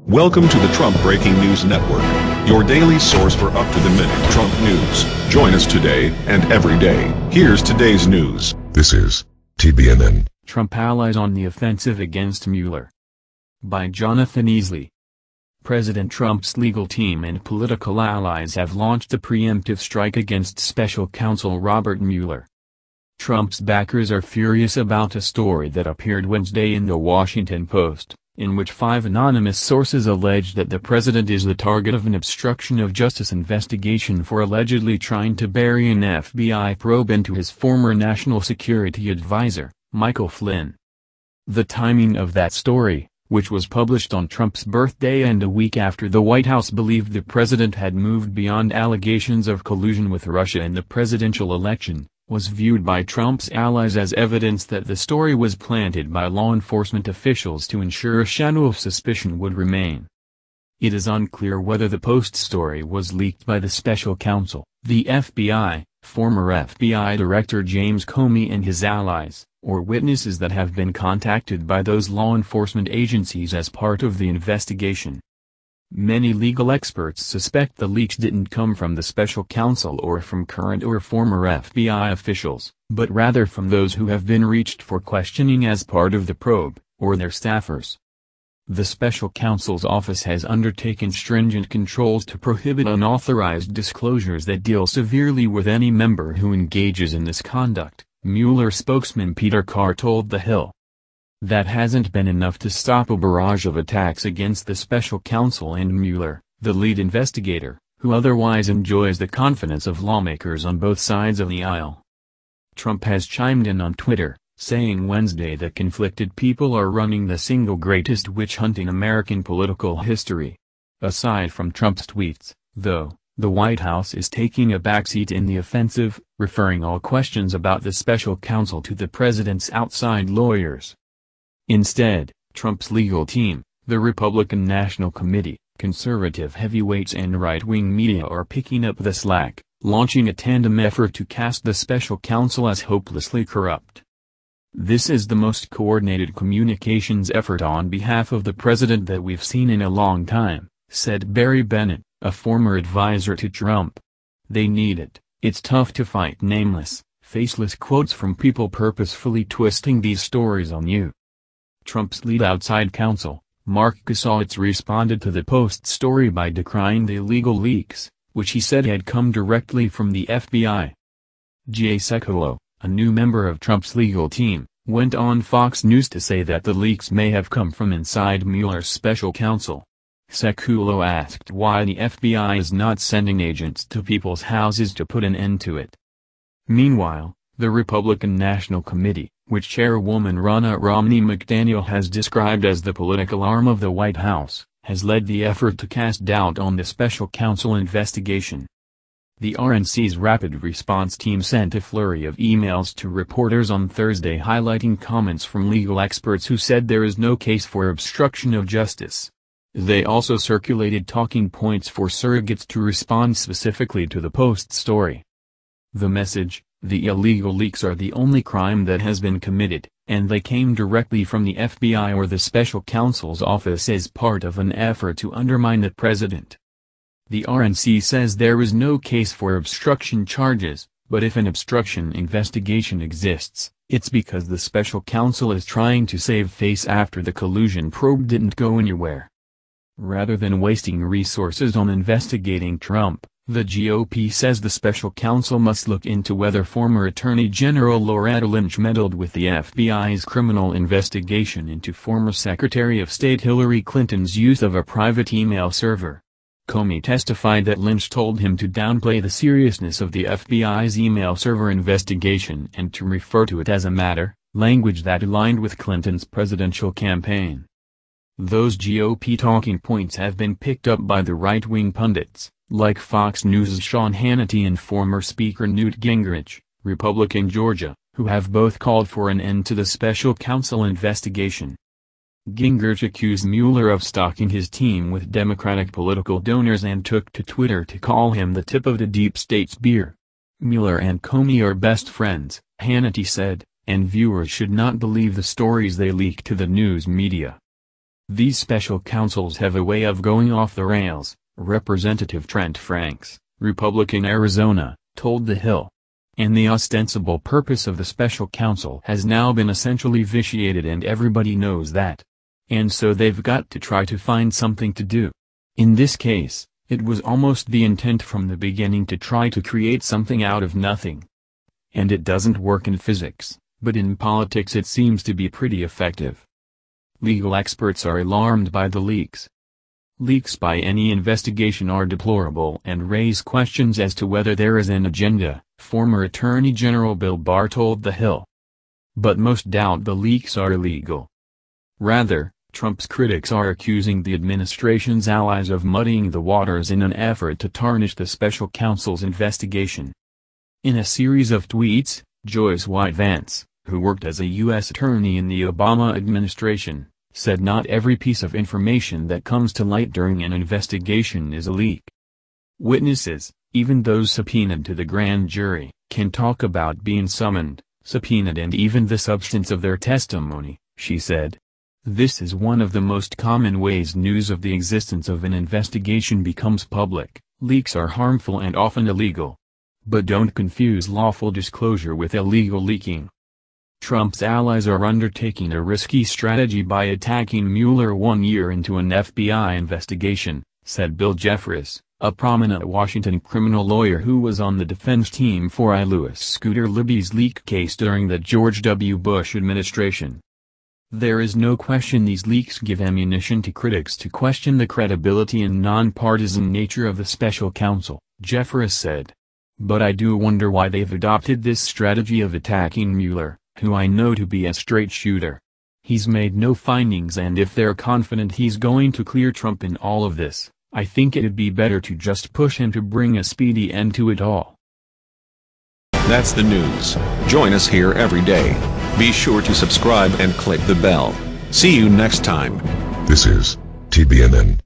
Welcome to the Trump Breaking News Network, your daily source for up-to-the-minute Trump news. Join us today and every day. Here's today's news. This is TBNN. Trump allies on the offensive against Mueller. By Jonathan Easley. President Trump's legal team and political allies have launched a preemptive strike against special counsel Robert Mueller. Trump's backers are furious about a story that appeared Wednesday in The Washington Post, in which 5 anonymous sources allege that the president is the target of an obstruction of justice investigation for allegedly trying to bury an FBI probe into his former national security advisor, Michael Flynn. The timing of that story, which was published on Trump's birthday and a week after the White House believed the president had moved beyond allegations of collusion with Russia in the presidential election, was viewed by Trump's allies as evidence that the story was planted by law enforcement officials to ensure a shadow of suspicion would remain. It is unclear whether the Post story was leaked by the special counsel, the FBI, former FBI Director James Comey and his allies, or witnesses that have been contacted by those law enforcement agencies as part of the investigation. Many legal experts suspect the leaks didn't come from the special counsel or from current or former FBI officials, but rather from those who have been reached for questioning as part of the probe, or their staffers. The special counsel's office has undertaken stringent controls to prohibit unauthorized disclosures that deal severely with any member who engages in this conduct, Mueller spokesman Peter Carr told The Hill. That hasn't been enough to stop a barrage of attacks against the special counsel and Mueller, the lead investigator, who otherwise enjoys the confidence of lawmakers on both sides of the aisle. Trump has chimed in on Twitter, saying Wednesday that conflicted people are running the single greatest witch hunt in American political history. Aside from Trump's tweets, though, the White House is taking a backseat in the offensive, referring all questions about the special counsel to the president's outside lawyers. Instead, Trump's legal team, the Republican National Committee, conservative heavyweights and right-wing media are picking up the slack, launching a tandem effort to cast the special counsel as hopelessly corrupt. This is the most coordinated communications effort on behalf of the president that we've seen in a long time, said Barry Bennett, a former advisor to Trump. They need it. It's tough to fight nameless, faceless quotes from people purposefully twisting these stories on you. Trump's lead outside counsel, Mark Kasowitz, responded to the Post story by decrying the illegal leaks, which he said had come directly from the FBI. Jay Sekulow, a new member of Trump's legal team, went on Fox News to say that the leaks may have come from inside Mueller's special counsel. Sekulow asked why the FBI is not sending agents to people's houses to put an end to it. Meanwhile, the Republican National Committee, which Chairwoman Ronna Romney McDaniel has described as the political arm of the White House, has led the effort to cast doubt on the special counsel investigation. The RNC's rapid response team sent a flurry of emails to reporters on Thursday highlighting comments from legal experts who said there is no case for obstruction of justice. They also circulated talking points for surrogates to respond specifically to the Post story. The message: the illegal leaks are the only crime that has been committed, and they came directly from the FBI or the special counsel's office as part of an effort to undermine the president. The RNC says there is no case for obstruction charges, but if an obstruction investigation exists, it's because the special counsel is trying to save face after the collusion probe didn't go anywhere. Rather than wasting resources on investigating Trump, the GOP says the special counsel must look into whether former Attorney General Loretta Lynch meddled with the FBI's criminal investigation into former Secretary of State Hillary Clinton's use of a private email server. Comey testified that Lynch told him to downplay the seriousness of the FBI's email server investigation and to refer to it as a matter, language that aligned with Clinton's presidential campaign. Those GOP talking points have been picked up by the right-wing pundits, like Fox News' Sean Hannity and former Speaker Newt Gingrich, Republican Georgia, who have both called for an end to the special counsel investigation. Gingrich accused Mueller of stalking his team with Democratic political donors and took to Twitter to call him the tip of the deep state's spear. Mueller and Comey are best friends, Hannity said, and viewers should not believe the stories they leak to the news media. These special counsels have a way of going off the rails, Representative Trent Franks, Republican Arizona, told The Hill. And the ostensible purpose of the special counsel has now been essentially vitiated, and everybody knows that. And so they've got to try to find something to do. In this case, it was almost the intent from the beginning to try to create something out of nothing. And it doesn't work in physics, but in politics it seems to be pretty effective. Legal experts are alarmed by the leaks. Leaks by any investigation are deplorable and raise questions as to whether there is an agenda, former Attorney General Bill Barr told The Hill. But most doubt the leaks are illegal. Rather, Trump's critics are accusing the administration's allies of muddying the waters in an effort to tarnish the special counsel's investigation. In a series of tweets, Joyce White Vance, who worked as a U.S. attorney in the Obama administration, said not every piece of information that comes to light during an investigation is a leak. Witnesses, even those subpoenaed to the grand jury, can talk about being summoned, subpoenaed, and even the substance of their testimony, she said. This is one of the most common ways news of the existence of an investigation becomes public. Leaks are harmful and often illegal. But don't confuse lawful disclosure with illegal leaking. Trump's allies are undertaking a risky strategy by attacking Mueller 1 year into an FBI investigation, said Bill Jeffress, a prominent Washington criminal lawyer who was on the defense team for I. Louis Scooter Libby's leak case during the George W. Bush administration. There is no question these leaks give ammunition to critics to question the credibility and nonpartisan nature of the special counsel, Jeffress said. But I do wonder why they've adopted this strategy of attacking Mueller, who I know to be a straight shooter. He's made no findings, and if they're confident he's going to clear Trump in all of this, I think it'd be better to just push him to bring a speedy end to it all. That's the news. Join us here every day. Be sure to subscribe and click the bell. See you next time. This is TBNN.